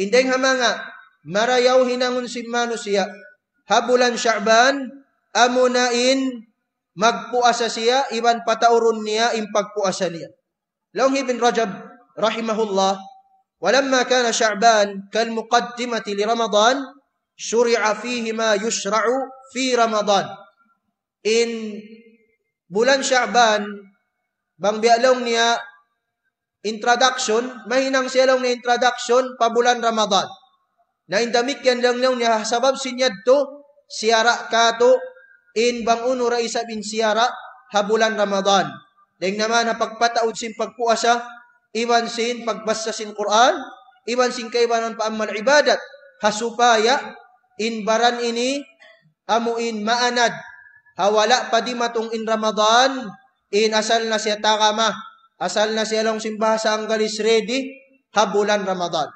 Indeng hamanga, marayaw hinangon si manusia, habulan Sya'ban, amunain, magpuasa siya, iban pataurun niya, impagpuasa niya. Long Ibn Rajab, rahimahullah, walamma kana Sya'ban kalmuqaddimati li Ramadan, syuri'a fihi ma yushra'u fi Ramadan. In bulan Sya'ban, bang bialong niya, introduction, mahinang siya lang na introduction pa bulan Ramadan. Na indamik yan lang niya, sabab sinyad to, siyara ka to, in bang uno ra isa bin siyara, ha bulan Ramadan. Deng naman na pagpataod sin pagpuasa, iwan sin pagbasa sin Quran, iwan sin kaibanan pa amal ibadat, hasupaya, in baran ini, amuin maanad, hawala pa di matong in Ramadan, in asal na siya takama, asal na siya lang simbasa ang galis ready, ha bulan Ramadan.